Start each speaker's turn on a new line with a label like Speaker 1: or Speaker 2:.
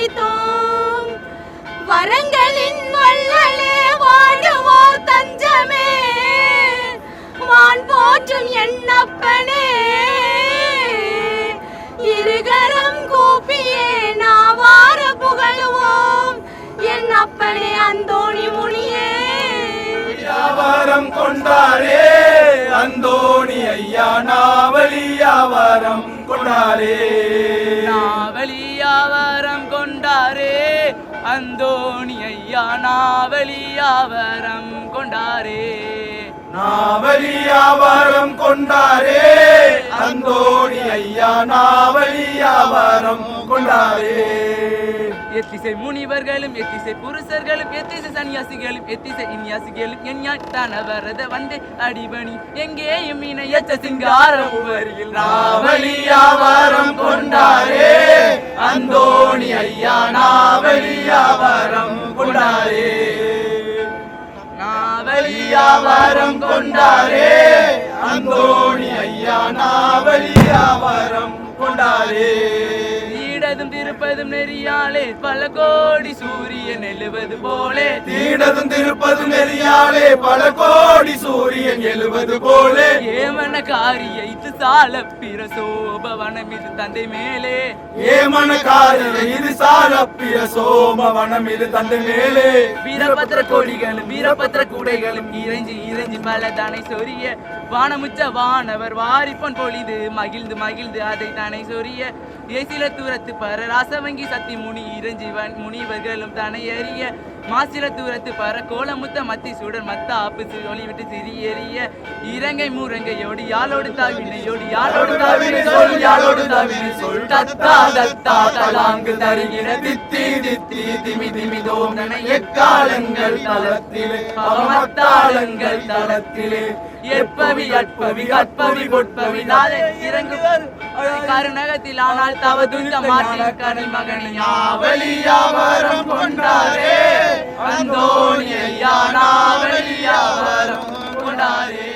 Speaker 1: வைத்தோம். வரங்களின் வள்ளலே வாழுவோ தஞ்சமே, வான் போற்றும் என்னப்பனே, இருகரம் கூப்பியே நாவார புகழுவோம் என் அப்பனே அந்தோணி முனியே.
Speaker 2: வியாபாரம் கொண்டாரே அந்தோணி ஐயா, நாவலியாவாரம் கொண்டாரே,
Speaker 3: நாவலியாவாரம் கொண்டாரே அந்தோணி ஐயா, நாவலியாவாரம் கொண்டாரே,
Speaker 2: நாவலியாவாரம் கொண்டாரே அந்தோணி ஐயா, நாவலியாவாரம் கொண்டாரே.
Speaker 3: எத்திசை முனிவர்களும் எத்திசை புருஷர்களும் எத்திசை சன்னியாசிகளும் எத்திசை இன்யாசிகளும் எஞ்ஞானவரத வந்தே அடிபணி எங்கேயும் இணையச்ச சிங்கார உவரியில்
Speaker 2: நாவலியாவாரம் கொண்டாரே அந்தோணி ஐயா, நாவலியாவாரம் கொண்டாரே, நாவலியாவாரம் கொண்டாரே அந்தோணி ஐயா, நாவலியாவாரம் கொண்டாரே.
Speaker 3: தீடதும் திருப்பதும் நெறியாலே பல கோடி சூரியன் எழுவது போலே,
Speaker 2: தீடதும் திருப்பதும் நெறியாலே பல கோடி சூரியன் எழுவது போலே,
Speaker 3: ஏமன காரிய இது சால பிரசோபவனம் இது தந்தை மேலே,
Speaker 2: ஏமன காரிய இது சால பிரசோபவனம் இது தந்தை மேலே,
Speaker 3: வீரபத்ர கொடிகளும் வீரபத்ர கூடைகளும் இறைஞ்சி இறைஞ்சி பல தனை சொரிய, வானமுச்ச வானவர் வாரிப்பொன் பொழிது மகிழ்ந்து மகிழ்ந்து அதை தனை சொரிய, ஏசில தூரத்து பர ராசவங்கி சத்தி முனி இறைஞ்சி முனிவர்களும் தனை அறிய, மாசில தூரத்து பர கோலமுத்த மத்தி சுடர் மத்த ஆப்பு ஒளிவிட்டு சிறியறிய, இறங்கை மூரங்கையோடு யாழோடு தாவினையோடு யாழோடு தாவினை சொல் யாழோடு தாவினை சொல் தத்தா தத்தா தலாங்கு தருகிற தித்தி தித்தி திமி திமி தோமன எக்காலங்கள் தளத்திலே அவமத்தாளங்கள் தளத்திலே, எப்பவி அற்பவி கற்பவி பொற்பவி நாளை இறங்கு கருணகத்தில் ஆனால் தவ துந்த மாற்றின் கனி மகனி
Speaker 2: நாவலியாவாரம் கொண்டாரே
Speaker 3: அந்தோணி ஐயா, நாவலியாவாரம் கொண்டாரே.